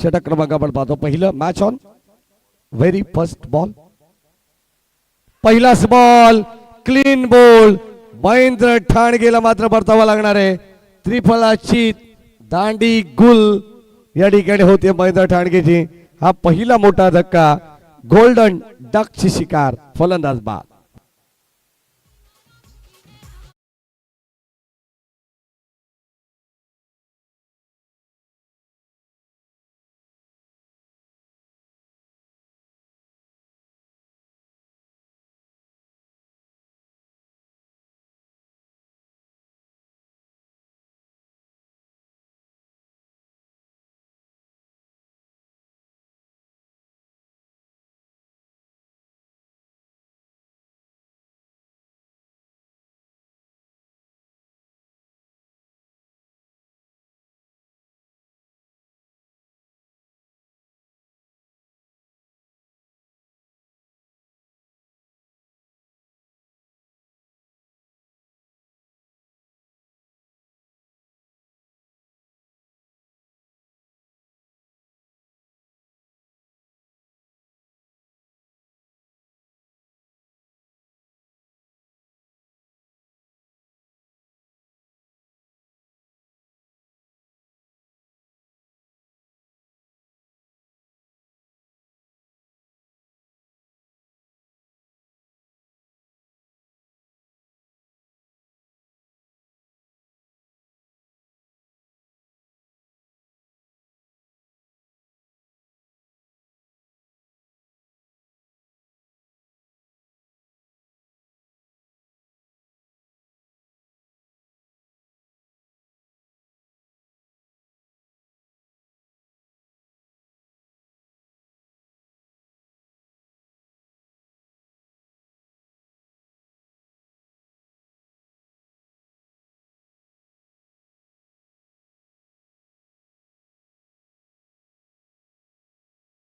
षटक क्रमांक आपण पाहतो. पहिलं match on very first ball. पहिलाच बॉल क्लीन बॉल. महेंद्र ठाणगेला मात्र परतावा लागणार आहे. त्रिफळाची दांडी गुल या ठिकाणी होते महेंद्र ठाणगेची. हा पहिला मोठा धक्का. गोल्डन डकची शिकार. फलंदाज बाद.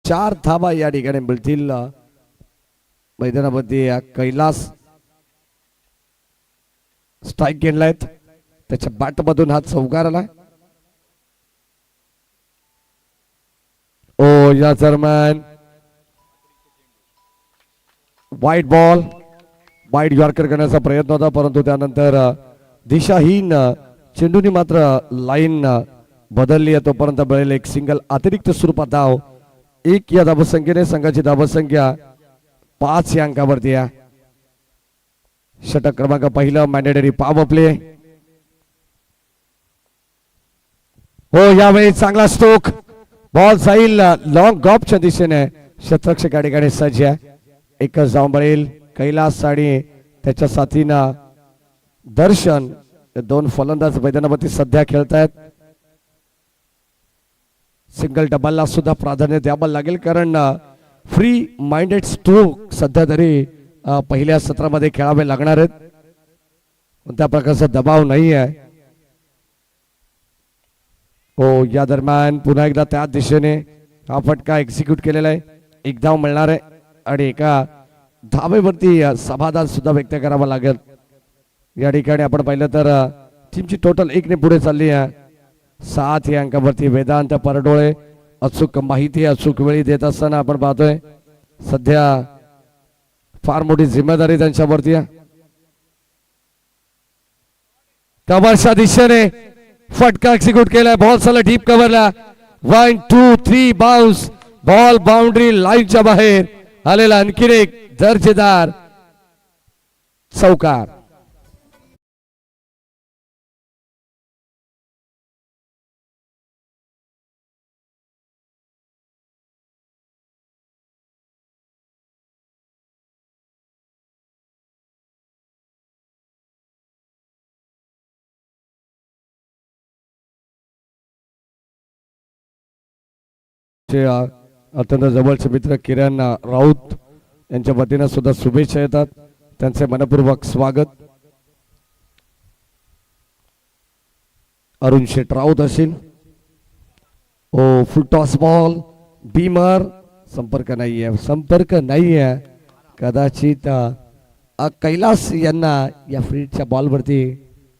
चार धाबा या ठिकाणी मिळतील मैदानामध्ये. कैलास स्ट्राईक घेतलाय. त्याच्या बॅट मधून हा चौकार आलाय. ओ या दरम्यान वाईट बॉल. वाईट यॉर्कर करण्याचा प्रयत्न होता परंतु त्यानंतर दिशाहीन चेंडूनी मात्र लाईन बदलली आहे. तोपर्यंत मिळेल एक सिंगल अतिरिक्त स्वरूपात धाव. एक या धावसंख्येने संघाची धावसंख्या 5 या अंकावरती आहे. षटक क्रमांक पहिलं मॅन्डेटरी पॉवर प्ले. हो यावेळी चांगला स्ट्रोक. बॉल जाईल लॉंग गॉपच्या दिशेने. शतरक्षक या ठिकाणी सज्ज आहे. एकच धाव मिळेल. कैलास आणि त्याच्या साथीनं दर्शन दोन फलंदाज मैदानावरती सध्या खेळतायत. सिंगल डबलला सुद्धा प्राधान्य द्यावं लागेल कारण फ्री माइंडेड स्ट्रोक सध्या तरी पहिल्या सत्रामध्ये खेळावे लागणार आहेत. कोणत्या प्रकारचा दबाव नाही आहे. हो या दरम्यान पुन्हा एकदा त्या दिशेने हा फटका एक्झिक्यूट केलेला आहे. एक धाव मिळणार आहे आणि एका धावेवरती समाधान सुद्धा व्यक्त करावं लागेल. या ठिकाणी आपण पाहिलं तर टीमची टोटल 1 ने पुढे चालली आहे. 7 या अंकावरती वेदांत परडोळे अचूक माहिती अचूक वेळी देत असताना आपण पाहतोय सध्या फार मोठी जिम्मेदारी त्यांच्यावरती आहे. कव्हरच्या दिशेने फटका एक्झिक्यूट केलाय. बॉल चला डीप कव्हरला. 1 2 3 बाउन्स. बॉल बाउंड्री लाईनच्या बाहेर आलेला आणखीन एक दर्जेदार चौकार. अत्यंत जवळचे मित्र किरण राऊत यांच्या वतीने सुद्धा शुभेच्छा येतात. त्यांचे मनपूर्वक स्वागत. अरुण शेठ राऊत असेल. ओ फुल टॉस बॉल. बीमर संपर्क नाहीये कदाचित कैलास यांना या फील्डच्या बॉलवरती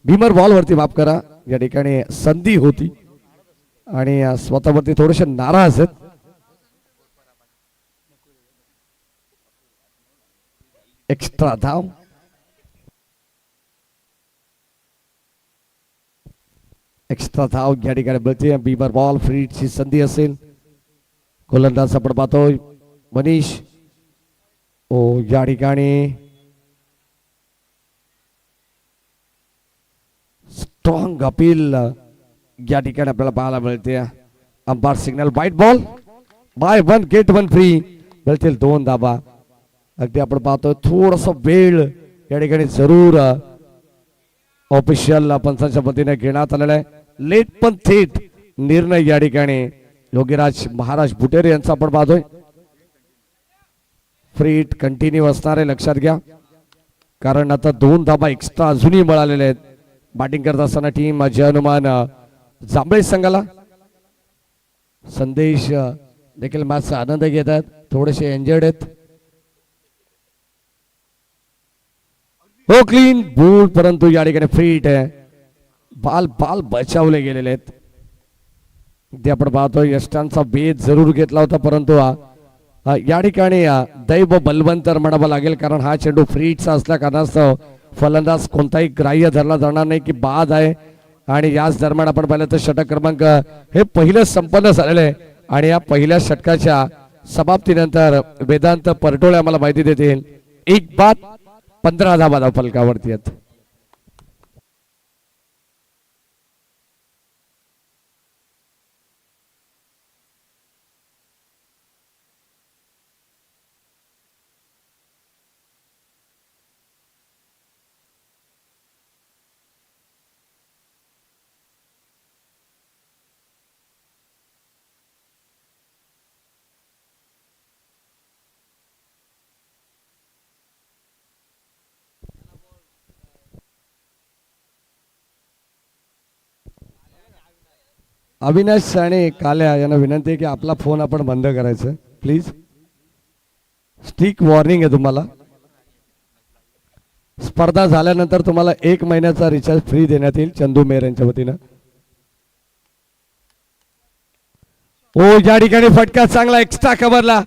बीमर बॉलवरती माफ करा या ठिकाणी संधी होती आणि स्वतःवरती थोडेसे नाराज आहेत. एक्स्ट्रा धाव. एक्स्ट्रा धाव या ठिकाणी मिळते. बीबर बॉल फ्रीची संधी असेल. गोलंदाज आपण पाहतोय मनीष. या ठिकाणी स्ट्रॉंग अपील या ठिकाणी आपल्याला पाहायला मिळते. Umpire signal white ball. By one get one free. मिळतील 2 धाबा. अगदी आपण पाहतोय थोडासा वेळ या ठिकाणी जरूर ऑफिशियल पंचांच्या वतीने घेण्यात आलेला आहे. लेट पण थेट निर्णय या ठिकाणी योगीराज महाराज बुटेरे यांचा आपण पाहतोय. फ्री कंटिन्यू असणार आहे, लक्षात घ्या, कारण आता 2 धाबा एक्स्ट्रा अजूनही मिळालेले आहेत. बॅटिंग करत असताना टीम अजय हनुमान जांभळे संघाला. संदेश देखील मॅचचा आनंद घेत आहेत, थोडेसे इंजर्ड आहेत. हो क्लीन बूट, परंतु या ठिकाणी फ्रीट आहे. बाल बचावले गेलेले आहेत. ते आपण पाहतो यष्टांचा भेद जरूर घेतला होता, परंतु या ठिकाणी दैव बलवंतर म्हणावं लागेल, कारण हा चेंडू फ्रीटचा असल्या कारणास्तव फलंदाज कोणताही ग्राह्य धरला जाणार नाही की बाद आहे. आणि याच दरम्यान आपण पाहिलं तर षटक क्रमांक हे पहिलं संपन्न झालेलं आहे. आणि या पहिल्या षटकाच्या समाप्तीनंतर वेदांत परटोळे आम्हाला माहिती देतील 1 बाद 15 धावा फलकावरती आहेत. अविनाश आणि काल्या यांना विनंती आहे की आपला फोन आपण बंद करायचं प्लीज. स्टिक वॉर्निंग आहे तुम्हाला. स्पर्धा झाल्यानंतर तुम्हाला 1 महिन्याचा रिचार्ज फ्री देण्यात येईल चंदू मेहर यांच्या वतीनं. या ठिकाणी फटका चांगला एक्स्ट्रा कव्हरला.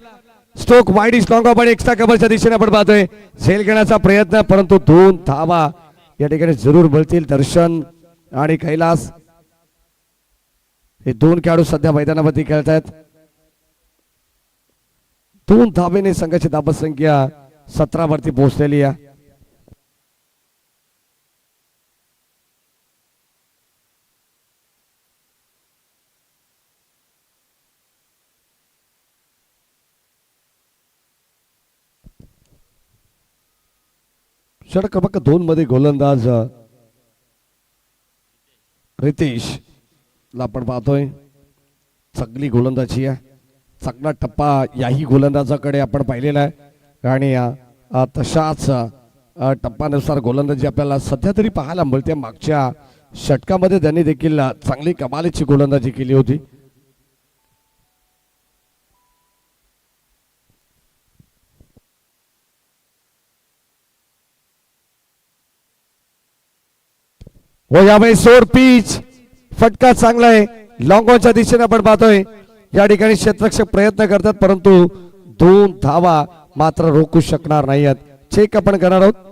स्ट्रोक वाईड इज लॉंग पण एक्स्ट्रा कव्हरच्या दिशेने आपण पाहतोय. झेल घेण्याचा प्रयत्न, परंतु 2 धावा या ठिकाणी जरूर मिळतील. दर्शन आणि कैलास हे 2 खेळाडू सध्या मैदानावरती खेळत आहेत. 2 धावेने संघाची धाबत संख्या 17 वरती पोहोचलेली आहे. षटक क्रमांक 2 मध्ये गोलंदाज रितेश ला आपण पाहतोय. चांगली गोलंदाजी आहे, चांगला टप्पा याही गोलंदाजाकडे आपण पाहिलेला आहे. आणि तशाच टप्प्यानुसार गोलंदाजी आपल्याला सध्या तरी पाहायला मिळते. मागच्या षटकामध्ये त्यांनी देखील चांगली कमालीची गोलंदाजी केली होती. यावेळी सोर पिच, फटका चांगला आहे. लॉंग ऑनच्या दिशेने आपण पाहतोय या ठिकाणी क्षेत्ररक्षक प्रयत्न करतात, परंतु 2 धावा मात्र रोखू शकणार नाही आहेत. चेक आपण करणार आहोत.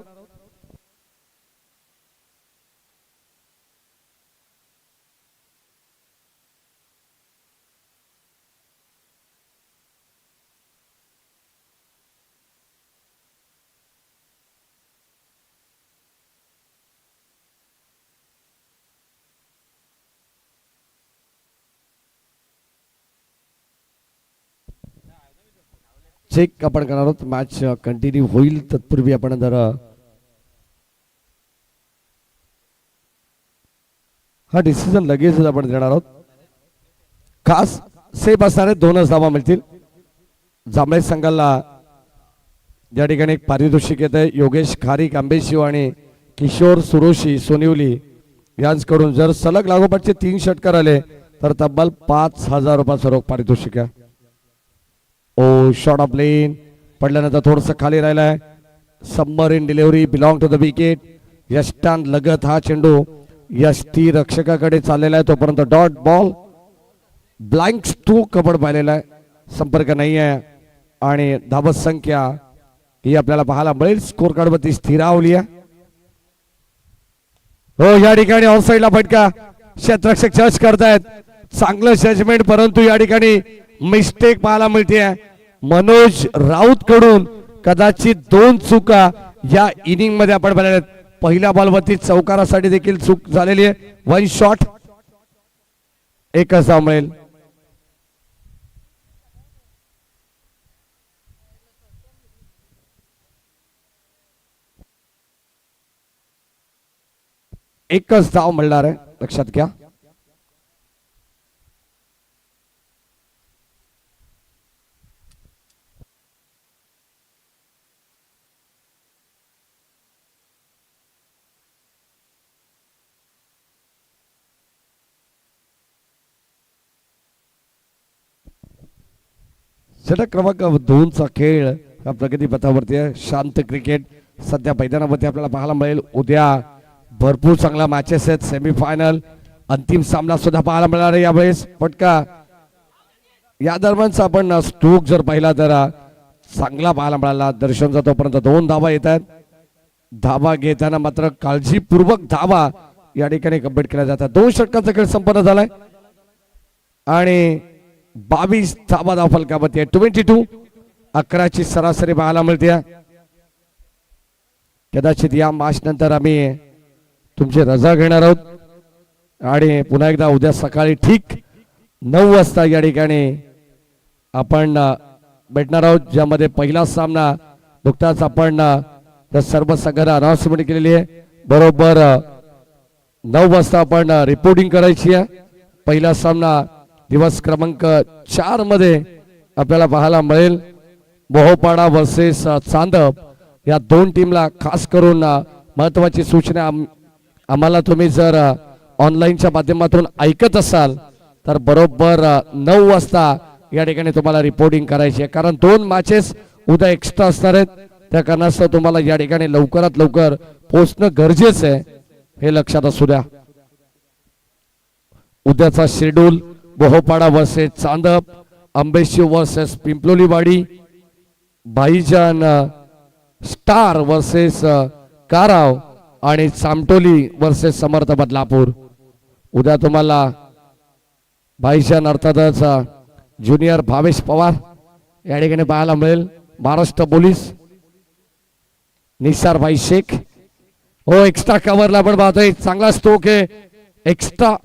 चेक आपण करणार आहोत. मॅच कंटिन्यू होईल तत्पूर्वी आपण जरा हा डिसिजन लगेच आपण देणार आहोत. खास सेफ असणारे 2च धावा मिळतील. जांभळे संघाला या ठिकाणी एक पारितोषिक येत आहे. योगेश खारीक आंबेशिव आणि किशोर सुरोशी सोनिवली यांच्याकडून जर सलग लागोपाठचे 3 षटकार आले तर तब्बल 5,000 रुपयाचं रोख पारितोषिक आहे. शॉट ऑफ लेन पडल्यानंतर थोडस खाली राहिलाय. Summer in delivery belong to the wicket. यष्टान लगत हा चेंडू यष्टी रक्षकाकडे चाललेला आहे, तोपर्यंत डॉट बॉल. ब्लँक स्ट्रोक आपण पाहिलेला आहे, संपर्क नाही आहे आणि धावत संख्या ही आपल्याला पाहायला मिळेल. स्कोर कार्ड वरती स्थिरावली आहे. हो या ठिकाणी ऑफसाईडला फटका, क्षेत्ररक्षक जज करतायत, चांगलं जजमेंट, परंतु या ठिकाणी मिस्टेक पाहायला मिळते. मनोज राऊत कडून कदाचित 2 चुका या इनिंग मध्ये आपण पाहिल्या. पहिल्या बॉलवरती चौकारासाठी देखील चूक झालेली आहे. 1 शॉट, एकच धाव मिळेल. एकच धाव मिळणार आहे, लक्षात घ्या. षटक क्रमांक 2 चा खेळ हा प्रगती पथावरती आहे. शांत क्रिकेट सध्या मैदानावरती आपल्याला पाहायला मिळेल. उद्या भरपूर चांगला मॅचेस आहेत. सेमीफायनल, अंतिम सामना सुद्धा पाहायला मिळणार आहे यावेळेस. पटका या दरम्यानचा आपण स्ट्रोक जर पाहिला तर चांगला पाहायला मिळाला. दर्शन जातोपर्यंत 2 धावा येत आहेत. धावा घेताना मात्र काळजीपूर्वक धावा या ठिकाणी कंप्लीट केल्या जातात. 2 षटकांचा खेळ संपन्न झालाय आणि 22 धावा धाव फलकावरती आहे. 22, 11ची सरासरी पाहायला मिळते. कदाचित या मॅच नंतर आम्ही तुमची रजा घेणार आहोत आणि पुन्हा एकदा उद्या सकाळी ठीक 9 वाजता या ठिकाणी आपण भेटणार आहोत, ज्यामध्ये पहिला सामना नुकताच आपण सर्व संघांना अनाउन्समेंट केलेली आहे. बरोबर 9 वाजता आपण रिपोर्टिंग करायची आहे. पहिला सामना दिवस क्रमांक 4 मध्ये आपल्याला पाहायला मिळेल. मोहोपाडा वर्सेस चांदप या 2 टीमला खास करून महत्वाची सूचना, आम्हाला तुम्ही जर ऑनलाईनच्या माध्यमातून ऐकत असाल तर बरोबर 9 वाजता या ठिकाणी तुम्हाला रिपोर्टिंग करायची आहे, कारण 2 मॅचेस उद्या एक्स्ट्रा असणार आहेत. त्या कारणास्तव तुम्हाला या ठिकाणी लवकरात लवकर पोहोचणं गरजेचं आहे, हे लक्षात असू द्या. उद्याचा शेड्यूल: मोहोपाडा वर्सेस चांदप, अंबेशी वर्सेस पिंपलोलीवाडी, भाईजान स्टार वर्सेस काराव आणि चामटोली वर्सेस समर्थ बदलापूर. उद्या तुम्हाला भाईजान अर्थातच ज्युनियर भावेश पवार या ठिकाणी पाहायला मिळेल. महाराष्ट्र पोलीस निसार भाई शेख. हो एक्स्ट्रा कव्हरला आपण पाहतोय, चांगला स्ट्रोक आहे. एक्स्ट्रा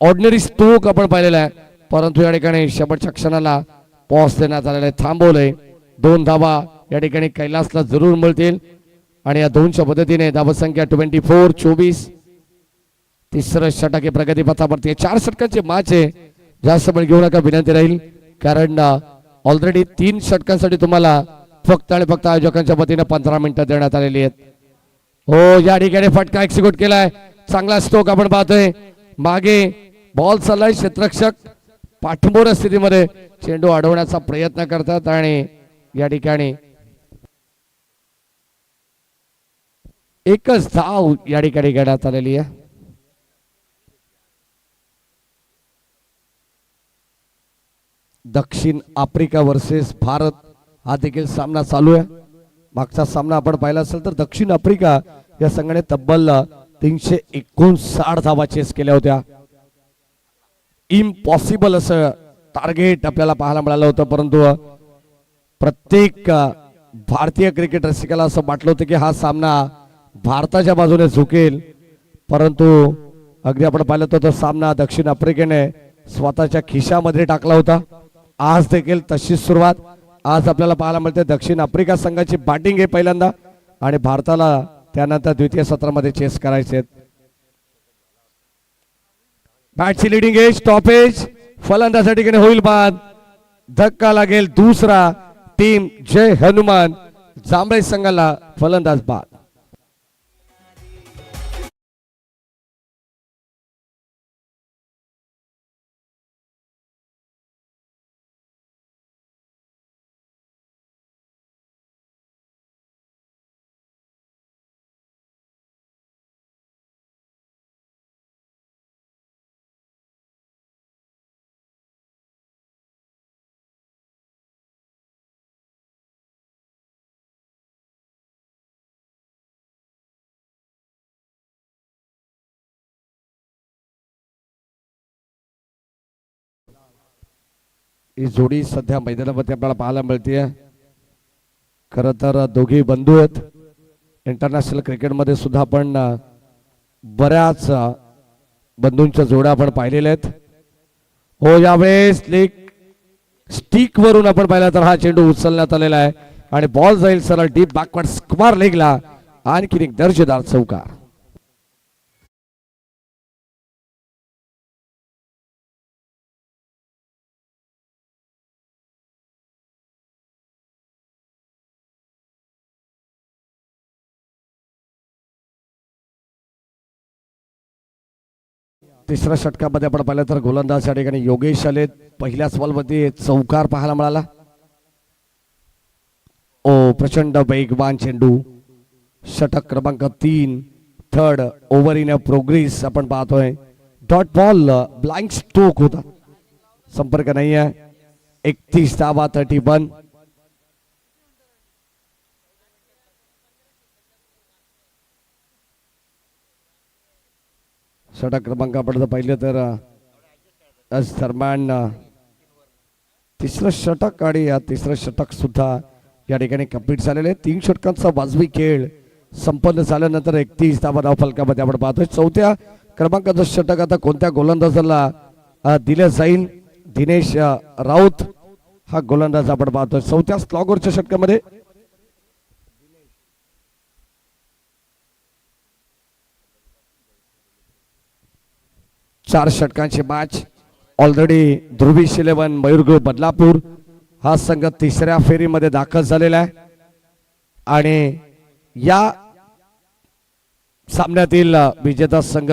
ऑर्डिनरी स्ट्रोक आपण पाहिलेला आहे, परंतु या ठिकाणी शेवटच्या क्षणाला पॉज देण्यात आलेला आहे, थांबवलंय. 2 धावा या ठिकाणी कैलासला जरूर मिळतील आणि या 2च्या पद्धतीने धावसंख्या 24, 24. तिसरं षटक आहे प्रगती पथावरती. 4 षटकांचे मॅच आहे, जास्त वेळ घेऊ नका विनंती राहील, कारण ऑलरेडी 3 षटकांसाठी तुम्हाला फक्त आणि फक्त आयोजकांच्या वतीने 15 मिनिटं देण्यात आलेली आहेत. हो या ठिकाणी फटका एक्झिक्यूट केलाय, चांगला स्ट्रोक आपण पाहतोय. मागे बॉल चाललाय, क्षेत्ररक्षक पाठमोर स्थितीमध्ये चेंडू अडवण्याचा प्रयत्न करतात आणि या ठिकाणी एकच धाव या ठिकाणी घेण्यात आलेली आहे. दक्षिण आफ्रिका वर्सेस भारत हा देखील सामना चालू आहे. मागचा सामना आपण पाहिला असेल तर दक्षिण आफ्रिका या संघाने तब्बल 359 धावा चेस केल्या होत्या. इम्पॉसिबल असं टार्गेट आपल्याला पाहायला मिळालं होतं, परंतु प्रत्येक भारतीय क्रिकेट रसिकाला असं वाटलं होतं की हा सामना भारताच्या बाजूने झुकेल, परंतु अगदी आपण पाहिलं तर तो सामना दक्षिण आफ्रिकेने स्वतःच्या खिशामध्ये टाकला होता. आज देखील तशीच सुरुवात आज आपल्याला पाहायला मिळते. दक्षिण आफ्रिका संघाची बॅटिंग आहे पहिल्यांदा आणि भारताला त्यानंतर द्वितीय सत्रामध्ये चेस करायचे. बॅटची लिडिंग एज, स्टॉपेज, फलंदाजासाठी होईल बाद, धक्का लागेल दुसरा. टीम जय हनुमान जांभळे संघाला फलंदाज बाद. ही जोडी सध्या मैदानामध्ये आपल्याला पाहायला मिळते. खरं तर दोघे बंधू आहेत. इंटरनॅशनल क्रिकेटमध्ये सुद्धा आपण बऱ्याच बंधूंच्या जोड्या आपण पाहिलेल्या आहेत. हो, यावेळेस लेग स्टिक वरून आपण पाहिला तर हा चेंडू उचलण्यात आलेला आहे आणि बॉल जाईल सरळ डीप बॅकवर्ड स्क्वेअर लेगला. आणखी एक दर्जेदार चौकार. तिसऱ्या षटकामध्ये आपण पाहिलं तर गोलंदाज या ठिकाणी योगेश आले. पहिल्याच बॉलमध्ये चौकार पाहायला मिळाला. ओ, प्रचंड वेगवान चेंडू. षटक क्रमांक 3, थर्ड ओव्हर इन प्रोग्रेस आपण पाहतोय. डॉट बॉल ब्लाइंड स्ट्रोक होता, संपर्क नाही आहे. 31 धावा 31. षटक क्रमांक आपण जर पाहिलं तर दरम्यान तिसरं षटक आणि तिसरं षटक सुद्धा या ठिकाणी कंप्लीट झालेले. 3 षटकांचा वाजवी खेळ संपन्न झाल्यानंतर 31 धावा धाव फलकामध्ये आपण पाहतोय. चौथ्या क्रमांकाचं षटक आता कोणत्या गोलंदाजाला दिलं जाईल? दिनेश राऊत हा गोलंदाज आपण पाहतोय. चौथ्या स्लॉगरच्या षटकामध्ये चार षटकांची मॅच ऑलरेडी ध्रुवीश 11 मयूर बदलापूर हा संघ तिसऱ्या फेरीमध्ये दाखल झालेला आहे आणि या सामन्यातील विजेता संघ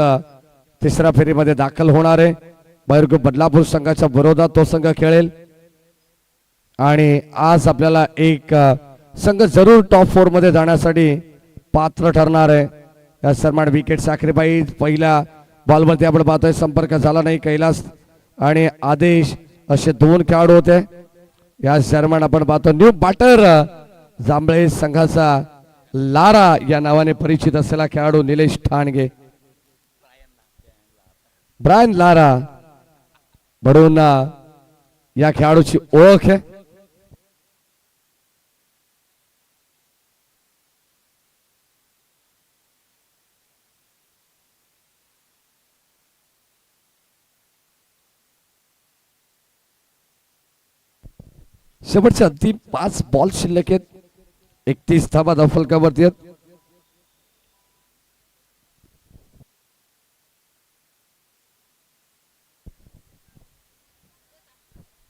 तिसऱ्या फेरीमध्ये दाखल होणार आहे. मयूर बदलापूर संघाच्या विरोधात तो संघ खेळेल आणि आज आपल्याला एक संघ जरूर टॉप 4 मध्ये जाण्यासाठी पात्र ठरणार आहे. या सरमान विकेट सॅक्रिफाईस पहिल्या बॉलवरती आपण पाहतोय संपर्क झाला नाही. कैलास आणि आदेश असे 2 खेळाडू होते. या दरम्यान आपण पाहतो न्यू बॅटर जांभळे संघाचा लारा या नावाने परिचित असलेला खेळाडू निलेश ठाणगे, ब्रायन लारा म्हणून या खेळाडूची ओळख आहे. शेवटचे अंतिम 5 बॉल शिल्लक आहेत. 31 धावा धाव फलकावरती आहेत.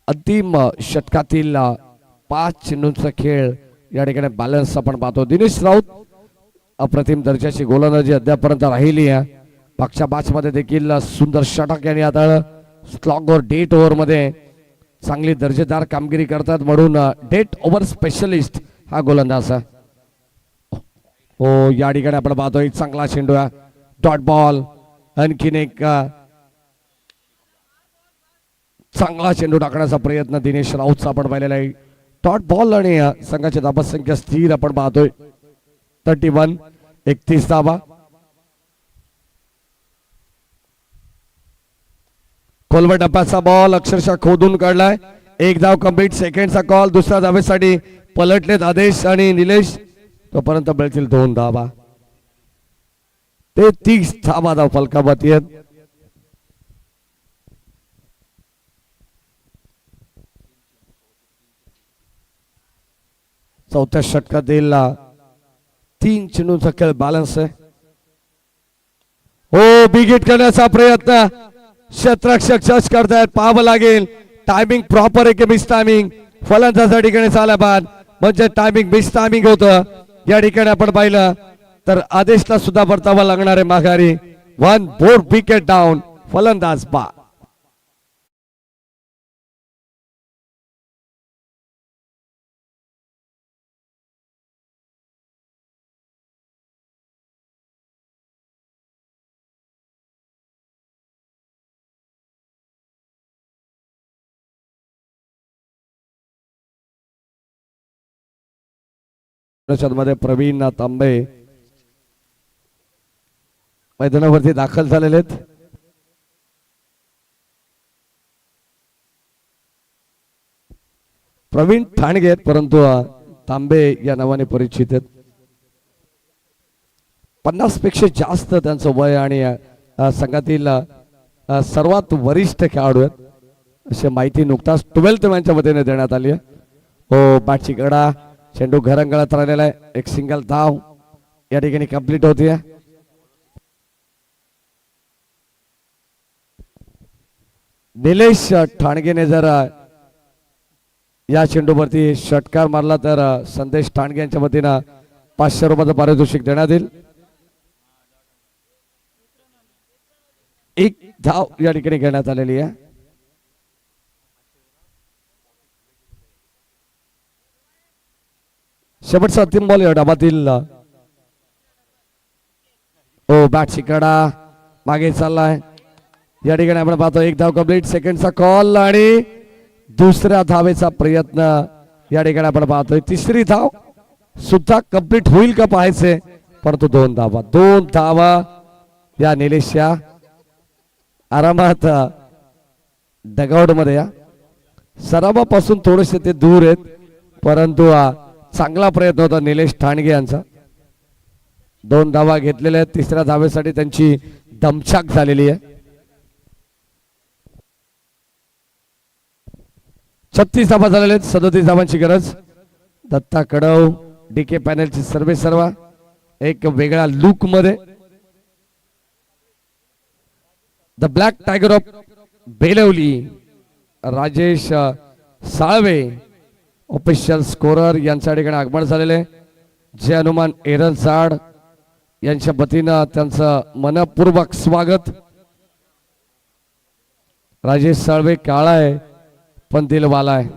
अंतिम षटकातील 5 चेंडूंचा खेळ या ठिकाणी बॅलन्स आपण पाहतो. दिनेश राऊत अप्रतिम दर्जाची गोलंदाजी अद्यापर्यंत राहिली आहे. मागच्या मॅच मध्ये देखील सुंदर षटक यांनी आता स्लॉगर डेट ओव्हर मध्ये चांगली दर्जेदार कामगिरी करतात म्हणून डेट ओव्हर स्पेशलिस्ट हा गोलंदाज आहे. हो, या ठिकाणी आपण पाहतोय चांगला चेंडू आहे. Dot ball. आणखीन एक चांगला चेंडू टाकण्याचा प्रयत्न दिनेश राऊतचा आपण पाहिलेला आहे. डॉट बॉल आणि संघाची धावसंख्या स्थिर आपण पाहतोय 31. 31 धावा. खोलवर टप्प्याचा बॉल अक्षरशः खोदून काढलाय. 1 धाव कंप्लीट. सेकंडचा कॉल. दुसऱ्या धावेसाठी पलटलेत आदेश आणि निलेश. तोपर्यंत मिळतील 2 धावा. 33 धावा धाव फलकावरती आहेत. चौथ्या षटकातील 3 चेंडूंचा खेळ बॅलन्स आहे. हो, बिगिट करण्याचा प्रयत्न क्षेत्ररक्षक जज करतायत. पाहावं लागेल टायमिंग प्रॉपर आहे की मिस टायमिंग. फलंदाजा ठिकाणी झाला बाद म्हणजे टायमिंग मिस टायमिंग होतं. या ठिकाणी आपण पाहिलं तर आदेशला सुद्धा परतावा लागणार आहे माघारी. 1 4 विकेट डाऊन. फलंदाज बाद. मध्ये प्रवीण तांबे मैदानावरती दाखल झालेले आहेत. प्रवीण ठाणगे आहेत, परंतु तांबे या नावाने परिचित आहेत. 50 पेक्षा जास्त त्यांचं वय आणि संघातील सर्वात वरिष्ठ खेळाडू आहेत अशी माहिती नुकताच 12th मॅनच्या वतीने देण्यात आली आहे. हो, बॅटची गडा, चेंडू घरंगळत राहिलेला आहे. एक सिंगल धाव या ठिकाणी कंप्लीट होते. निलेश ठाणगेने जर या चेंडूवरती षटकार मारला तर संदेश ठाणगे यांच्या वतीनं 500 रुपयाचं पारितोषिक देण्यात येईल. एक धाव या ठिकाणी घेण्यात आलेली आहे. शेवटचा अंतिम बॉल या डाबातील. ओ, बॅटची कडा मागे चाललाय. या ठिकाणी आपण पाहतो एक धाव कंप्लीट. सेकंडचा कॉल आणि दुसऱ्या धावेचा प्रयत्न या ठिकाणी आपण पाहतोय. तिसरी धाव सुद्धा कंप्लीट होईल का पाहायचे, परंतु दोन धावा या निलेशच्या आरामात डगआउट मध्ये. या सरावापासून थोडेसे ते दूर आहेत, परंतु चांगला प्रयत्न होता निलेश ठाणगे यांचा. 2 धावा घेतलेल्या आहेत. तिसऱ्या धावेसाठी त्यांची दमछाक झालेली आहे. 36 धावा झालेल्या आहेत. 37 धावांची गरज. दत्ता कडव डीके पॅनलची सर्व एक वेगळ्या लुक मध्ये. The black tiger of Belavali Rajesh Salve official scorer यांच्या ठिकाणी आगमन झालेले. जय हनुमान एरल जाड यांच्या वतीनं त्यांचं मनपूर्वक स्वागत. राजेश साळवे काळा आहे पण दिलवाला आहे.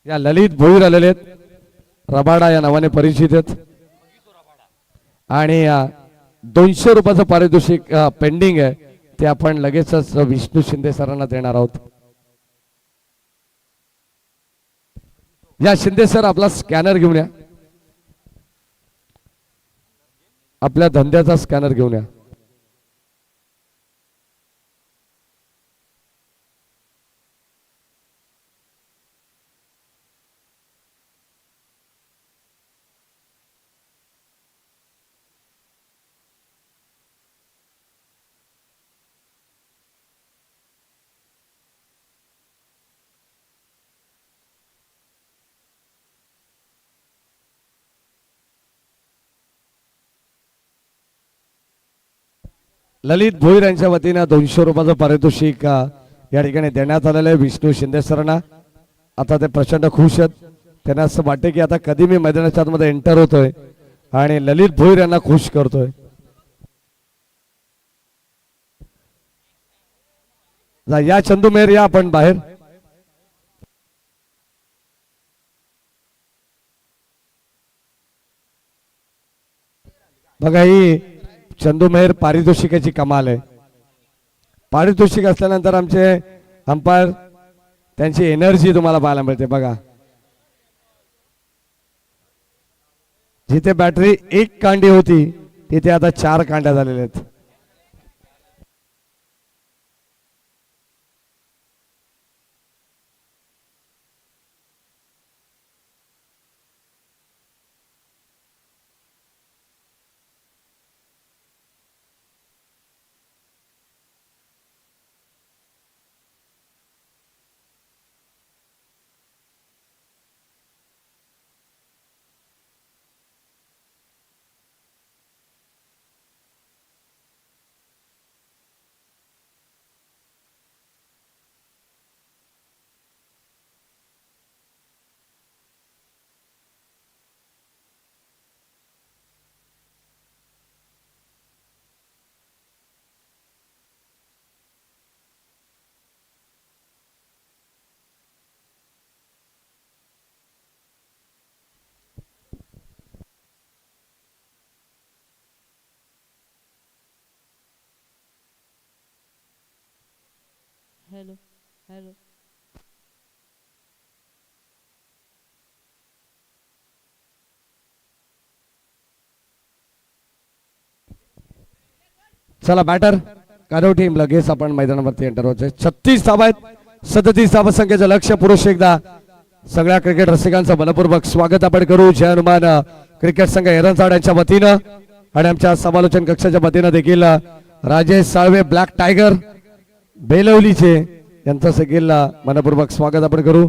या ललित भोईर आलेले आहेत, रबाडा या नावाने परिचित आहेत आणि 200 रुपयाचं पारितोषिक पेंडिंग आहे. ते आपण लगेचच विष्णू शिंदे सरांना देणार आहोत. या शिंदे सर आपला स्कॅनर घेऊन या, आपल्या धंद्याचा स्कॅनर घेऊन या. ललित भोईर यांच्या वतीने 200 रुपयाचं पारितोषिक या ठिकाणी देण्यात आलेलं आहे विष्णू शिंदे सरांना. आता ते प्रचंड खुश आहेत. त्यांना असं वाटते की आता कधी मी मैदानाच्या आतमध्ये एंटर होतोय आणि ललित भोईर यांना खुश करतोय. या चंदू मेहर या आपण बाहेर. बघा ही चंदू मेहर पारितोषिकाची कमाल आहे. पारितोषिक असल्यानंतर आमचे अंपायर त्यांची एनर्जी तुम्हाला पाहायला मिळते. बघा जिथे बॅटरी 1 कांडी होती तिथे आता 4 कांड्या झालेल्या आहेत. हॅलो हॅलो चला बॅटर कानव टीम लगेच आपण मैदानावरती एंटर होते. 36 धावा आहेत. 37 धावा संख्येचं लक्ष्य. पुरुष एकदा सगळ्या क्रिकेट रसिकांचं मनपूर्वक स्वागत आपण करू. जय हनुमान क्रिकेट संघ एरंचाड यांच्या वतीनं आणि आमच्या समालोचन कक्षाच्या वतीनं देखील राजेश साळवे ब्लॅक टायगर बेलवलीचे यांचं देखील मनपूर्वक स्वागत आपण करू.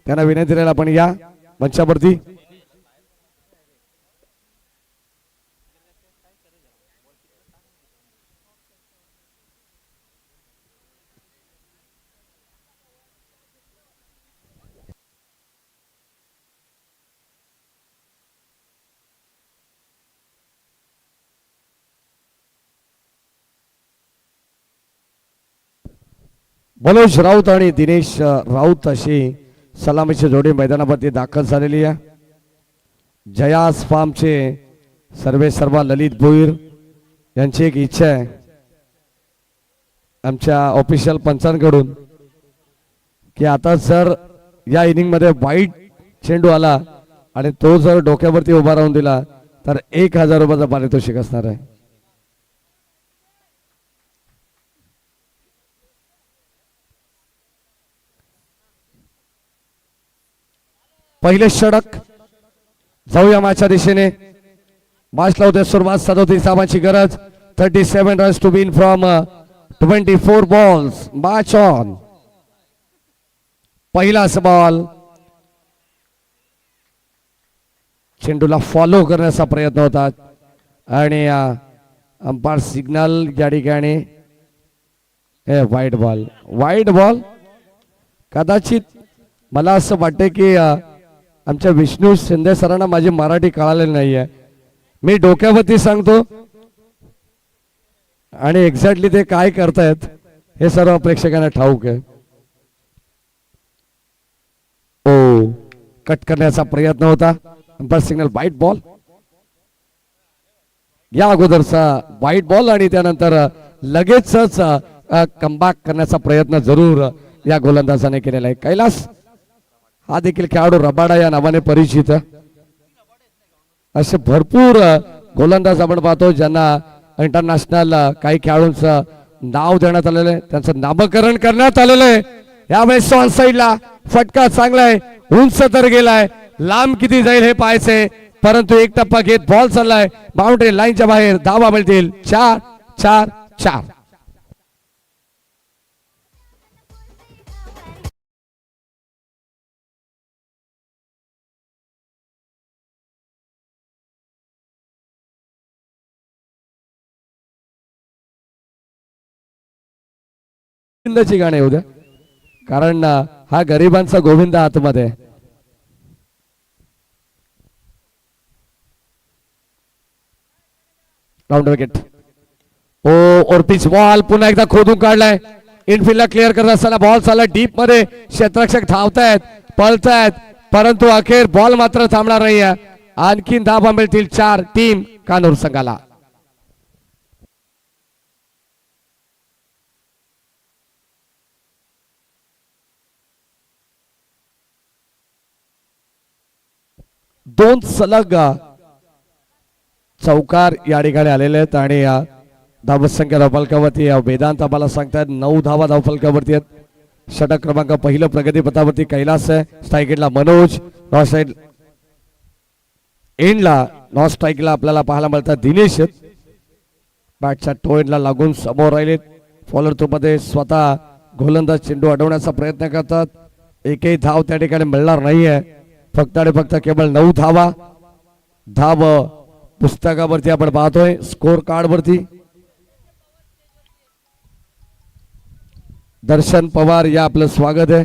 त्यांना विनंती राहील आपण या मंचावरती. मनोज राऊत आणि दिनेश राऊत अशी सलामीची जोडी मैदानावरती दाखल झालेली आहे. जयास फार्मचे सर्वे सर्वा ललित भोईर यांची एक इच्छा आहे आमच्या ऑफिशियल पंचांकडून की आता जर या इनिंग मध्ये वाईट चेंडू आला आणि तो जर डोक्यावरती उभा राहून दिला तर 1000 रुपयाचा पारितोषिक असणार आहे. पहिले षटक जाऊया मॅचच्या दिशेने. मॅच लावते सुरुवात. 37 धावांची गरज. 37 runs to win from 24 balls. Match on. पहिलाच बॉल. चेंडूला फॉलो करण्याचा प्रयत्न होता आणि अंपायर सिग्नल या ठिकाणी व्हाईट बॉल. White ball. कदाचित मला असं वाटतं की आमच्या विष्णू शिंदे सरांना माझी मराठी कळालेली नाहीये. मी डोक्यावरती सांगतो आणि एक्झॅक्टली ते काय करतायत हे सर्व प्रेक्षकांना ठाऊक आहे. ओ कट करण्याचा प्रयत्न होता. Umpire signal white ball. या अगोदरचा व्हाईट बॉल आणि त्यानंतर लगेचच कमबॅक करण्याचा प्रयत्न जरूर या गोलंदाजाने केलेला आहे. कैलास हा देखील खेळाडू रबाडा या नावाने परिचित. असे भरपूर गोलंदाज आपण पाहतो ज्यांना इंटरनॅशनल काही खेळाडूंचं नाव देण्यात आलेलं आहे, त्यांचं नामकरण करण्यात आलेलं आहे. यावेळेस ऑन साईडला फटका चांगला आहे. उंच तर गेलाय. लांब किती जाईल हे पाहायचंय. परंतु एक टप्पा घेत बॉल चाललाय बाउंड्री लाईनच्या बाहेर. धावा मिळतील 4-4-4. गोविंदाची गाणी येऊ द्या कारण हा गरिबांचा गोविंद आतमध्ये. Round wicket. ओ और पिच बॉल पुन्हा एकदा खोदून काढलाय. इनफिल्डला क्लिअर करत असताना बॉल चालला डीप मध्ये. क्षेत्ररक्षक धावतायत पळतायत परंतु अखेर बॉल मात्र थांबणार नाहीये. आणखीन धावा मिळतील 4 टीम कानूर संघाला. दोन सलग चौकार या ठिकाणी आलेले आहेत आणि धावसंख्या धावफलकावरती वेदांत आम्हाला सांगतायत 9 धावा धावफलकावरती आहेत. षटक क्रमांक पहिलं प्रगती पथावरती कैलास आहे. स्ट्राईकला मनोज. नॉन स्ट्राईक एंडला नॉन स्ट्राईकला आपल्याला पाहायला मिळतात दिनेश. बॅटच्या टो एंडला लागून समोर राहिलेत. फॉलोअर थ्रो मध्ये स्वतः गोलंदाज चेंडू अडवण्याचा प्रयत्न करतात. एकही धाव त्या ठिकाणी मिळणार नाहीये. फक्त आणि फक्त केवळ 9 धावा. धाव पुस्तकावरती आपण पाहतोय स्कोर कार्ड वरती. दर्शन पवार या आपलं स्वागत आहे.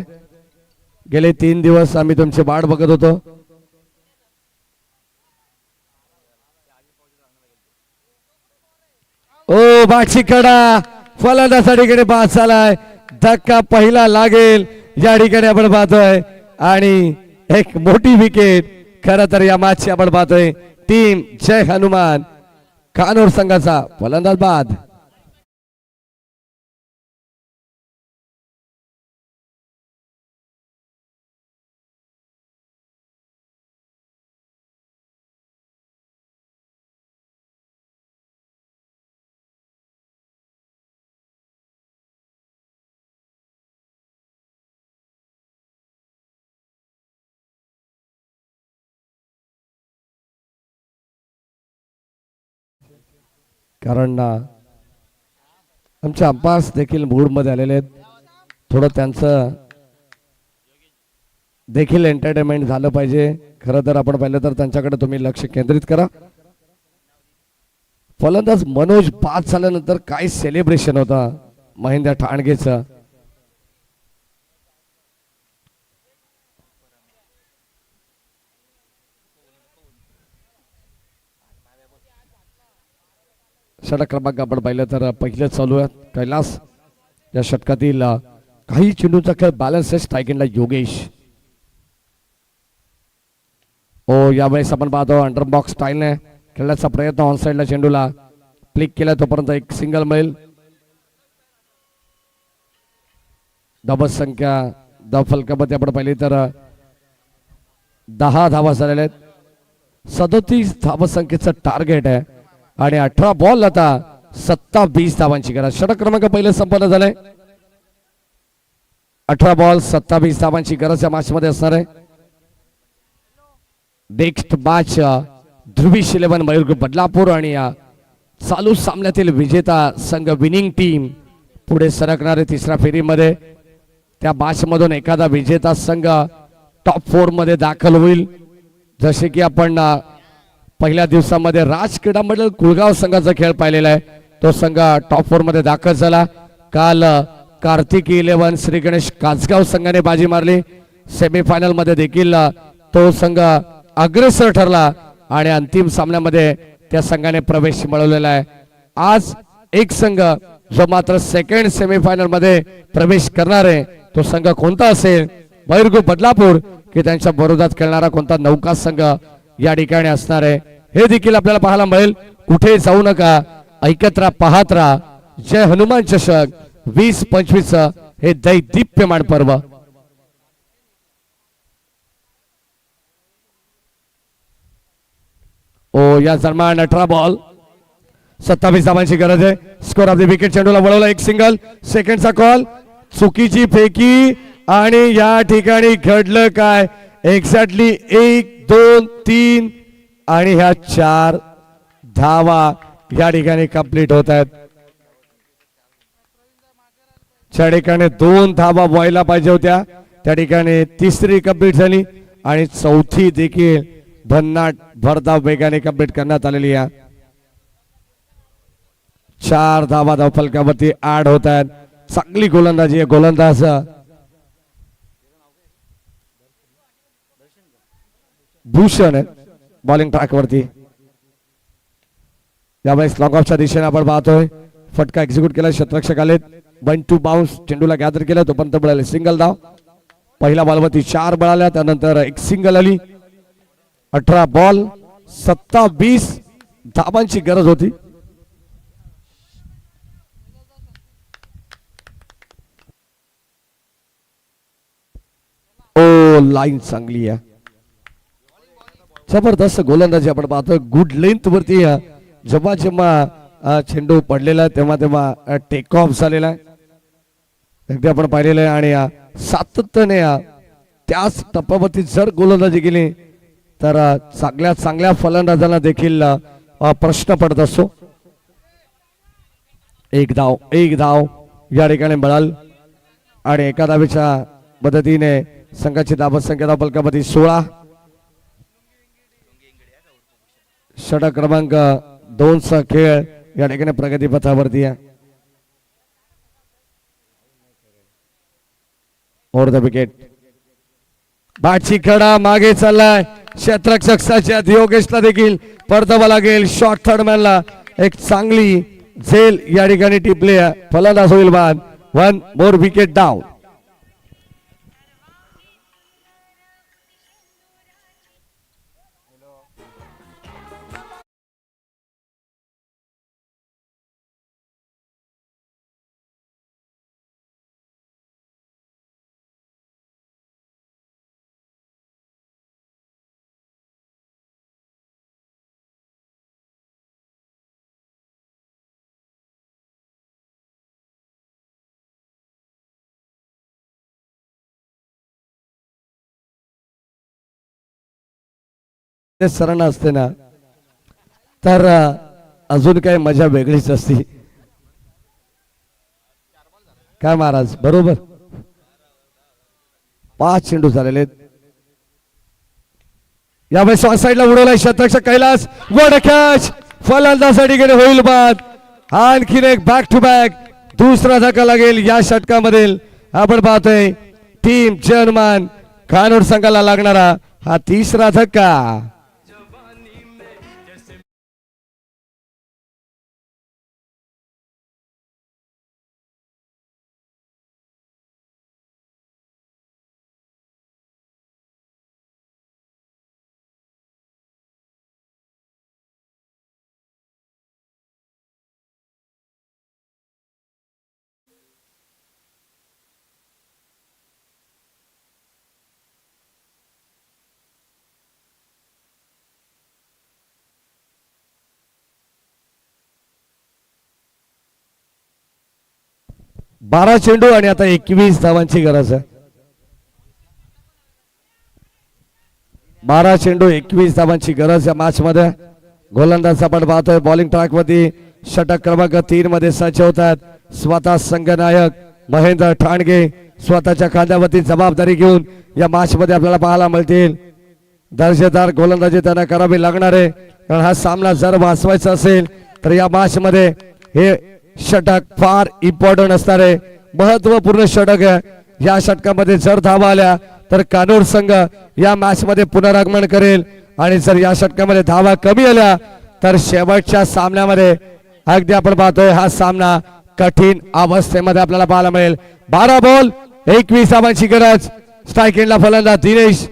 गेले 3 दिवस आम्ही तुमची वाट बघत होतो. ओ बाची कडा फलंदाजाकडे बाद झालाय. धक्का पहिला लागेल या ठिकाणी आपण पाहतोय आणि एक मोठी विकेट. खरं तर या मॅचची आपण पाहतोय टीम जय हनुमान कानूर संघाचा फलंदाज बाद. कारण आमचे अंपायर्स देखील मूडमध्ये आलेले आहेत. थोडं त्यांचं देखील एंटरटेनमेंट झालं पाहिजे. खरं तर आपण पाहिलं तर त्यांच्याकडे तुम्ही लक्ष केंद्रित करा. फलंदाज मनोज बाद झाल्यानंतर काय सेलिब्रेशन होता महेंद्र ठाणगेचं. षटक क्रमांक आपण पाहिलं तर पहिलं चालू आहे कैलास. या षटकातील काही चेंडूचा खेळ बॅलन्स आहे. स्ट्रायकिंगला योगेश. यावेळेस आपण पाहतो अंडर बॉक्स स्टाईलने खेळण्याचा प्रयत्न. ऑन साइडला चेंडूला क्लिक केला तोपर्यंत एक सिंगल मिळेल. धावा संख्या फलकामध्ये आपण पाहिली तर 10 धावा झालेल्या आहेत. 37 धावा संख्येचं टार्गेट आहे आणि 18 बॉल आता 27 धावांची गरज. षटक क्रमांक पहिले संपन्न झालंय. 18 बॉल 27 धावांची गरज या मॅच मध्ये असणार आहे. नेक्स्ट मॅच ध्रुवीश 11 मयूर बदलापूर आणि चालू सामन्यातील विजेता संघ विनिंग टीम पुढे सरकणारे तिसऱ्या फेरीमध्ये. त्या मॅच मधून एखादा विजेता संघ टॉप 4 मध्ये दाखल होईल. जसे की आपण पहिल्या दिवसामध्ये राज क्रीडा मंडळ कुळगाव संघाचा खेळ पाहिलेला आहे. तो संघ टॉप 4 मध्ये दाखल झाला. काल कार्तिकी 11 श्री गणेश कासगाव संघाने बाजी मारली. सेमीफायनल मध्ये देखील तो संघ अग्रेसर ठरला आणि अंतिम सामन्यामध्ये त्या संघाने प्रवेश मिळवलेला आहे. आज एक संघ जो मात्र सेकंड सेमीफायनल मध्ये प्रवेश करणार आहे तो संघ कोणता असेल? मयूर बदलापूर की त्यांच्या विरोधात खेळणारा कोणता नौका संघ या ठिकाणी असणार आहे हे देखील आपल्याला पाहायला मिळेल. कुठे जाऊ नका, ऐकत राहा, पाहत राहा. जय हनुमान चषक 2025 हे दैदिप्यमान पर्व. या दरम्यान 18 बॉल 27 धावांची गरज आहे. Score of the wicket. चेंडूला वळवला एक सिंगल. सेकंडचा कॉल, चुकीची फेकी आणि या ठिकाणी घडलं काय? एक्झॅक्टली 1 2 3 आणि ह्या 4 धावा या ठिकाणी कंप्लीट होत आहेत. त्या ठिकाणी 2 धावा व्हायला पाहिजे होत्या, त्या ठिकाणी तिसरी कंप्लीट झाली आणि चौथी देखील भन्नाट भरधाव वेगाने कंप्लीट करण्यात आलेली आहे. 4 धावा धावफलकावरती ऍड होत आहेत. चांगली गोलंदाजी आहे. गोलंदाज भूषण बॉलिंग ट्रॅक वरती. यावेळेस लॉंग ऑफच्या दिशेने आपण पाहतोय फटका एक्झिक्यूट केला. शतरक्षक आलेत. 1 2 बाउन्स चेंडूला गॅदर केला तोपर्यंत मिळाले सिंगल धाव. पहिल्या बॉलवरती 4 मिळाल्या, त्यानंतर एक सिंगल आली. 18 बॉल 27 धावांची गरज होती. लाईन चांगली आहे. जबरदस्त गोलंदाजी आपण पाहतोय. गुड लेंथ वरती जेव्हा जेव्हा चेंडू पडलेला तेव्हा तेव्हा टेक ऑफ झालेला आहे. अगदी आपण पाहिलेलं आहे आणि सातत्याने त्याच टप्प्यावरती जर गोलंदाजी केली तर चांगल्या फलंदाजांना देखील प्रश्न पडत असतो. एक धाव या ठिकाणी मिळाल आणि एका धावेच्या मदतीने संघाची धाव संख्या धावफलकामध्ये 16. षटक क्रमांक 2 चा खेळ या ठिकाणी प्रगतीपथावरती आहे. Over the wicket. बॅटची कडा मागे चाललाय. क्षेत्ररक्षक सज्जाद योगेशला देखील परतावा लागेल. शॉर्ट थर्डमॅनला एक चांगली झेल या ठिकाणी टिपली. फलंदाज होईल बाद. 1 मोर विकेट डाऊन. सरण असते ना तर अजून काही मजा वेगळीच असते. काय महाराज बरोबर. 5 चेंडू झालेले आहेत. यावेळी शॉर्ट साईडला उडवलाय शतरक्षक कैलास. गोड कॅच फलंदाजासाठी गेले होईल बाद. आणखीन एक बॅक टू बॅक दुसरा धक्का लागेल या षटकामधील. आपण पाहतोय टीम जर्मन कानूर संघाला लागणारा हा तिसरा धक्का. बारा चेंडू आणि आता 21 धावांची गरज आहे. 12 चेंडू 21 धावांची गरज या मॅच मध्ये. गोलंदाज आपण पाहतोय बॉलिंग ट्रॅक वरती षटक क्रमांक 3 मध्ये सज्ज होतात. स्वतः संघनायक महेंद्र ठाणगे स्वतःच्या खांद्यावरती जबाबदारी घेऊन या मॅच मध्ये आपल्याला पाहायला मिळतील. दर्जेदार गोलंदाजी त्यांना करावी लागणार आहे, कारण हा सामना जर वाचवायचा असेल तर या मॅच मध्ये हे षटक फार इम्पॉर्टंट असणार आहे. महत्वपूर्ण षटक आहे. या षटकामध्ये जर धावा आल्या तर कानूर संघ या मॅच मध्ये पुनरागमन करेल, आणि जर या षटकामध्ये धावा कमी आल्या तर शेवटच्या सामन्यामध्ये अगदी आपण पाहतोय हा सामना कठीण अवस्थेमध्ये आपल्याला पाहायला मिळेल. 12 बॉल 21 धावांची गरज. स्ट्राईक एंडला फलंदाज दिनेश.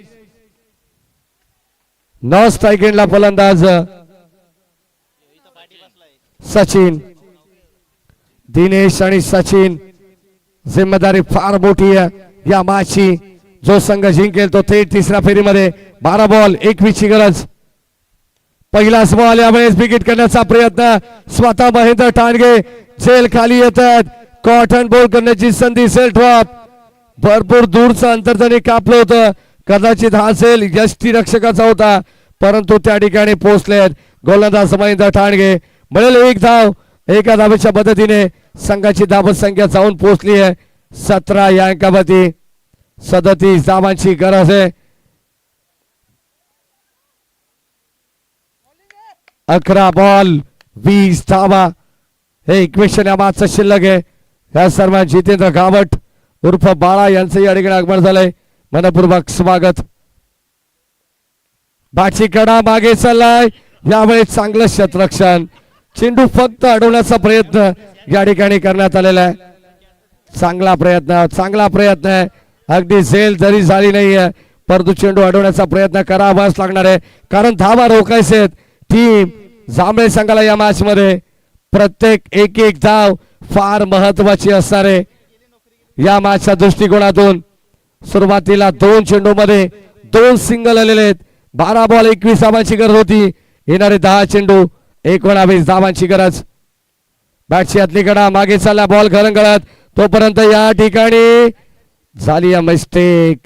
नॉन स्ट्राईक एंडला फलंदाज सचिन. दिनेश आणि सचिन जिम्मेदारी फार मोठी आहे या मॅचची. जो संघ जिंकेल तो थेट तिसऱ्या फेरीमध्ये. 12 बॉल 21 ची गरज. पहिलाच बॉल यावेळेस विकेट करण्याचा प्रयत्न. स्वतः महेंद्र ठाणगे झेल खाली येतात. कॉटन बॉल करण्याची संधी. सेल ड्रॉप भरपूर दूरचं अंतर त्यांनी कापलं होतं. कदाचित हा सेल यष्टीरक्षकाचा होता, परंतु त्या ठिकाणी पोहोचलेत गोलंदाज महेंद्र ठाणगे. मिळेल एक धाव. एका धावेच्या मदतीने संघाची धावत संख्या जाऊन पोहोचली आहे 17 या अंकावरती. 37 धावांची गरज आहे. 11 बॉल 20 धावा हे इक्वेशन या मॅचचं शिल्लक आहे. या सर्व जितेंद्र गावट उर्फ बाळा यांचं या ठिकाणी आगमन झालंय. मनपूर्वक स्वागत. बाची कडा मागे चाललाय. यावेळी चांगलं क्षेत्ररक्षण. चेंडू फक्त अडवण्याचा प्रयत्न या ठिकाणी करण्यात आलेला आहे. चांगला प्रयत्न आहे. अगदी झेल जरी झाली नाहीये, परंतु चेंडू अडवण्याचा प्रयत्न करावाच लागणार आहे, कारण धावा रोखायचे. टीम जांभळे संघाला या मॅच मध्ये प्रत्येक एक धाव फार महत्वाची असणार आहे या मॅचच्या दृष्टिकोनातून. सुरुवातीला 2 चेंडू मध्ये 2 सिंगल आलेले आहेत. 12 बॉल 21 धावांची गरज होती. येणारे 10 चेंडू 19 धावांची गरज. बॅटची आतली कडा मागे चालला. बॉल घरंगळत तोपर्यंत या ठिकाणी झाली मिस्टेक.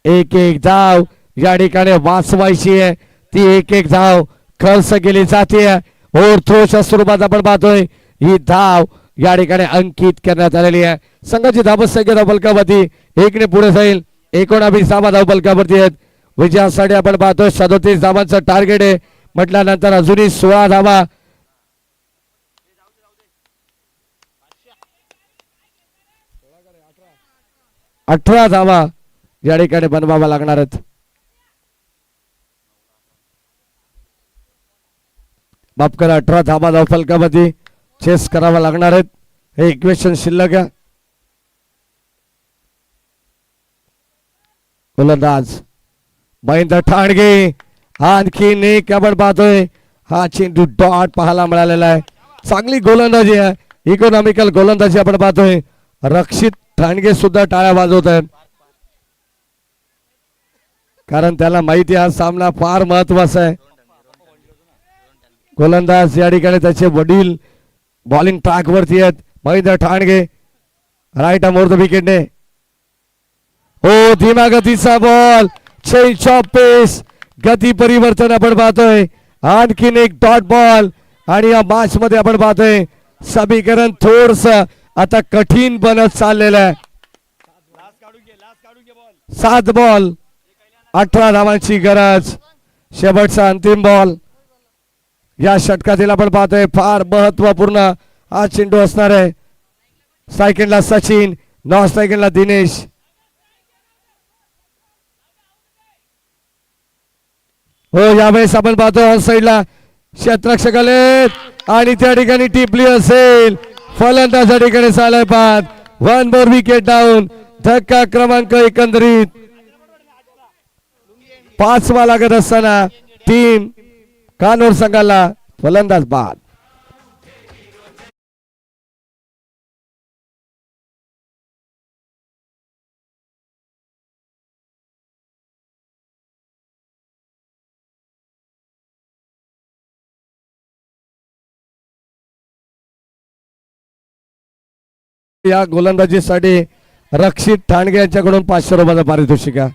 1-1 धाव या ठिकाणी वाचवायची आहे. ती 1-1 धाव खर्च केली जाते. ओव्हर थ्रोच्या स्वरूपात आपण पाहतोय ही धाव या ठिकाणी अंकित करण्यात आलेली आहे. संघाची धावत संख्या धावफलकावरती 1 ने पुढे जाईल. 19 धावा धावफलकावरती आहेत. विजयासाठी आपण पाहतोय 37 धावांचं टार्गेट आहे. म्हटल्यानंतर अजूनही 16 धावा. अठरा धावा या ठिकाणी बनवावा लागणार आहेत. माफ करा, 18 धावा धावफलकामध्ये चेस करावा लागणार आहेत. हे इक्वेशन शिल्लक आहे. गोलंदाज महेंद्र ठाणगे. आणखीन एक आपण पाहतोय हा चेंडू डॉट पाहायला मिळालेला आहे. चांगली गोलंदाजी आहे. इकॉनॉमिकल गोलंदाजी आपण पाहतोय. रक्षित ठाणगे सुद्धा टाळ्या वाजवत आहेत, कारण त्याला माहिती हा सामना फार महत्वाचा आहे. गोलंदाज या ठिकाणी त्याचे वडील बॉलिंग ट्रॅक वरती आहेत. Mahendra Thange right arm over the विकेटने. हो, धीमा गतीचा बॉल. चेंज ऑफ पेस, गती परिवर्तन आपण पाहतोय. आणखीन एक डॉट बॉल आणि या मॅच मध्ये आपण पाहतोय समीकरण थोडस आता कठीण बनत चाललेलं आहे. 7 बॉल 18 धावांची गरज. शेवटचा अंतिम बॉल या षटकातील आपण पाहतोय. फार महत्वपूर्ण हा चेंडू असणार आहे. सेकंडला सचिन, नॉन सेकंडला दिनेश. हो यावेळेस आपण पाहतो ऑन साइडला क्षेत्ररक्षक आले आणि त्या ठिकाणी टिपली असेल. फलंदाज या ठिकाणी चालय बाद. 1 मोर विकेट डाऊन. धक्का क्रमांक एकंदरीत 5वा लागत असताना टीम कानोर संघाला फलंदाज बाद. या गोलंदाजीसाठी रक्षित ठाणगे यांच्याकडून 500 रुपयाचं पारितोषिक आहे.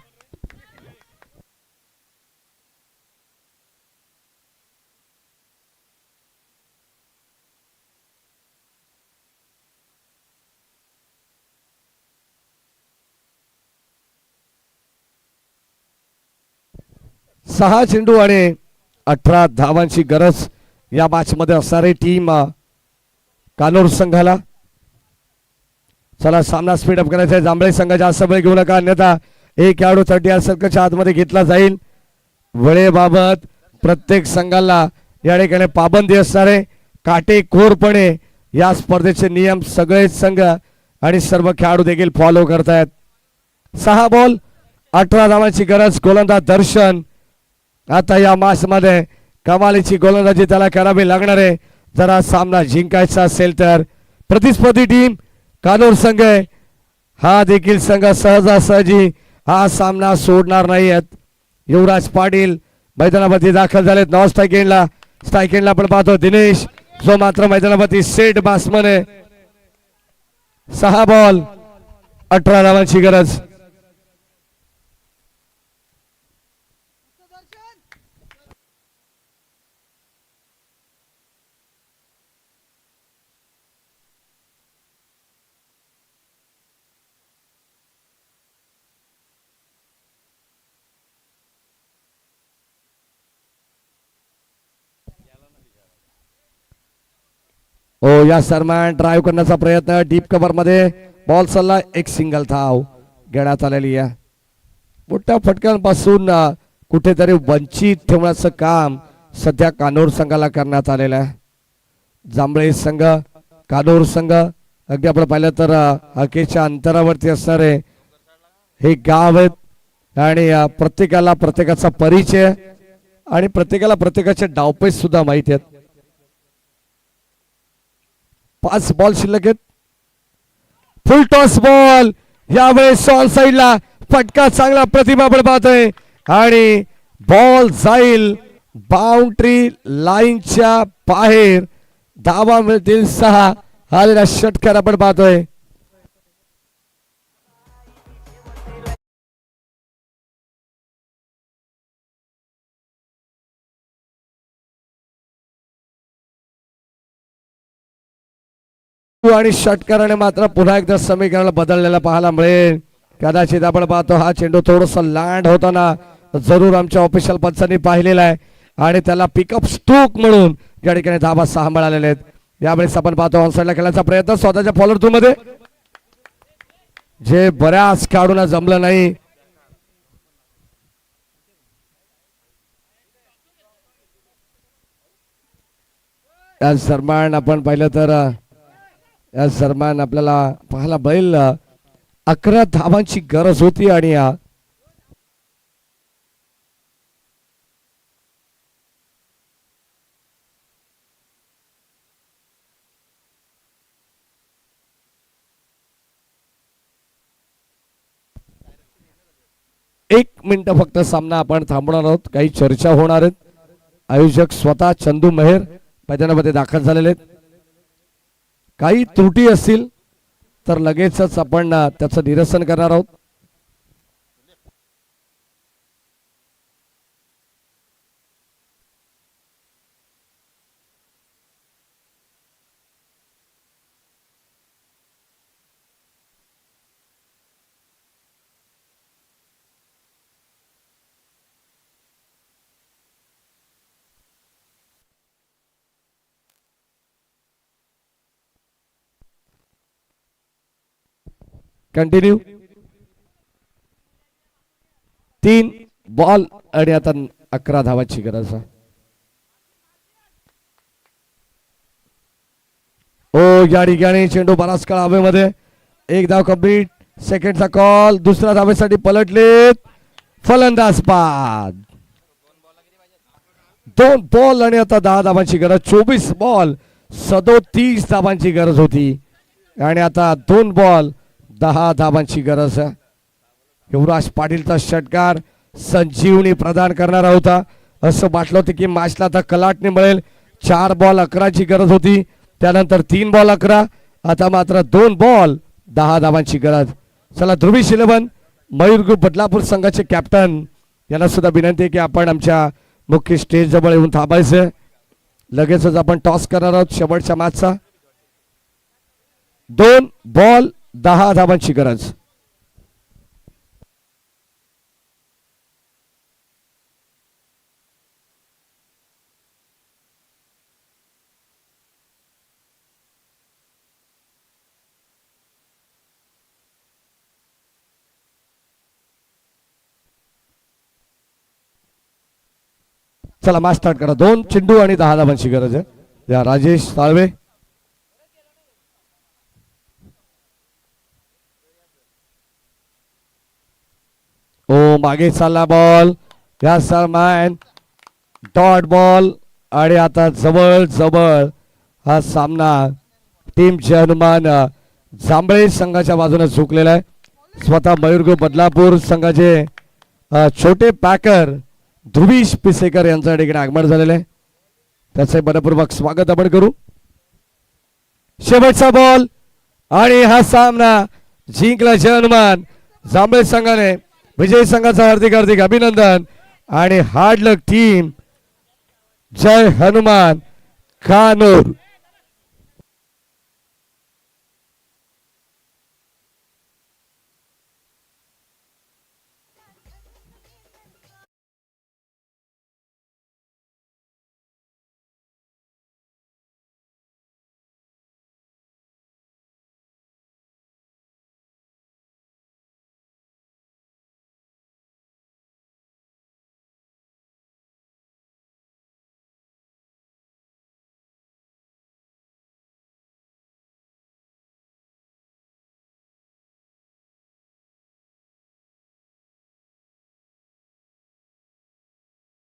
सहा चेंडू आणि 18 धावांची गरज या मॅच मध्ये असणारी टीम कानोर संघाला. चला सामना स्पीड अप करायचा आहे. जांभळे संघ जास्त वेळ घेऊ नका अन्यथा एक खेळाडू 30 सर्कलच्या आतमध्ये घेतला जाईल. वेळेबाबत प्रत्येक संघाला या ठिकाणी पाबंदी असणार आहे. काटेकोरपणे या स्पर्धेचे नियम सगळे संघ आणि सर्व खेळाडू देखील फॉलो करतायत. 6 बॉल 18 धावांची गरज. गोलंदाज दर्शन. आता या मॅच मध्ये कमालीची गोलंदाजी त्याला करावी लागणार आहे जरा सामना जिंकायचा असेल तर. प्रतिस्पर्धी टीम कानोर संघ हा देखील संघ सहजासहजी हा सामना सोडणार नाहीयेत. युवराज पाटील मैदानामध्ये दाखल झालेत. नॉन स्ट्राईक एंडला आपण पाहतो दिनेश जो मात्र मैदानामध्ये सेट बॅट्समन आहे. 6 बॉल 18 धावांची गरज. हो या दरम्यान ड्राईव्ह करण्याचा प्रयत्न डीप कव्हर मध्ये बॉल चालला. एक सिंगल धाव घेण्यात आलेली आहे. मोठ्या फटक्यांपासून कुठेतरी वंचित ठेवण्याचं काम सध्या कानोर संघाला करण्यात आलेलं आहे. जांभळे संघ कानोर संघ अगदी आपण पाहिलं तर हकेच्या अंतरावरती असणारे हे गाव आहेत आणि प्रत्येकाला प्रत्येकाचा परिचय आणि प्रत्येकाला प्रत्येकाचे डावपेच सुद्धा माहिती आहेत. 5 बॉल शिल्लक आहेत. फुल टॉस बॉल यावेळेस ऑन साइडला फटका चांगला प्रतिभा आपण पाहतोय आणि बॉल जाईल बाउंड्री लाईनच्या बाहेर. धावा मिळतील 6. आलेला षटकार आपण पाहतोय. आणि षटकाराने मात्र पुन्हा एकदा समीकरण बदललेला पाहायला मिळेल. कदाचित आपण पाहतो हा चेंडू थोडासा लँड होताना जरूर आमच्या ऑफिशियल पंचांनी पाहिलेला आहे आणि त्याला पिकअप स्ट्रोक म्हणून या ठिकाणी धावा 6 मिळालेले आहेत. यावेळेस आपण पाहतो ऑनसाइडला खेळण्याचा प्रयत्न स्वतःच्या फॉलोअर थ्रू मध्ये जे बऱ्याच खेळाडूंना जमलं नाही. या दरम्यान आपण पाहिलं तर या दरम्यान आपल्याला पाहायला बैल 11 धावांची गरज होती आणि एक मिनिट फक्त सामना आपण थांबवणार आहोत. काही चर्चा होणार आहेत. आयोजक स्वतः चंदू मेहर मैदानामध्ये दाखल झालेले आहेत. काही त्रुटी असतील तर लगेचच आपण त्याचं निरसन करणार आहोत. कंटिन्यू 3 बॉल आणि आता 11 धावांची गरज आहे. ओ या ठिकाणी चेंडू बराच काळ हवेमध्ये. एक धाव कंप्लीट. सेकंडचा कॉल. दुसऱ्या धावेसाठी पलटलेत. फलंदाज बाद. 2 बॉल आणि आता 10 धावांची गरज. 24 बॉल 37 धावांची गरज होती आणि आता 2 बॉल 10 धावांची गरज. युवराज पाटीलचा षटकार संजीवनी प्रदान करणारा होता. असं वाटलं होतं की मॅचला आता कलाटणी मिळेल. 4 बॉल 11ची गरज होती. त्यानंतर 3 बॉल 11. आता मात्र 2 बॉल 10 धावांची गरज. चला ध्रुवीश 11 मयूर ग्रुप बदलापूर संघाचे कॅप्टन यांना सुद्धा विनंती आहे की आपण आमच्या मुख्य स्टेज जवळ येऊन थांबायचं. लगेचच आपण टॉस करणार आहोत शेवटच्या मॅचचा. 2 बॉल 10 धावांची गरज. चला मॅच स्टार्ट करा. 2 चेंडू आणि 10 धावांची गरज आहे. या राजेश साळवे. ओ मागे चालला बॉल. या सरमॅन डॉट बॉल आणि आता जवळ जवळ हा सामना टीम हनुमान जांभळे संघाच्या बाजूने झुकलेला आहे. स्वतः मयूर ग्रुप बदलापूर संघाचे छोटे पॅकर ध्रुवीश पिसेकर यांच्या ठिकाणी आगमन झालेलं आहे. त्याचे मनपूर्वक स्वागत आपण करू. शेवटचा बॉल आणि हा सामना जिंकला जय हनुमान जांभळे संघाने. विजय संघाचा हार्दिक हार्दिक अभिनंदन आणि हार्ड लक टीम. जय हनुमान कानूर.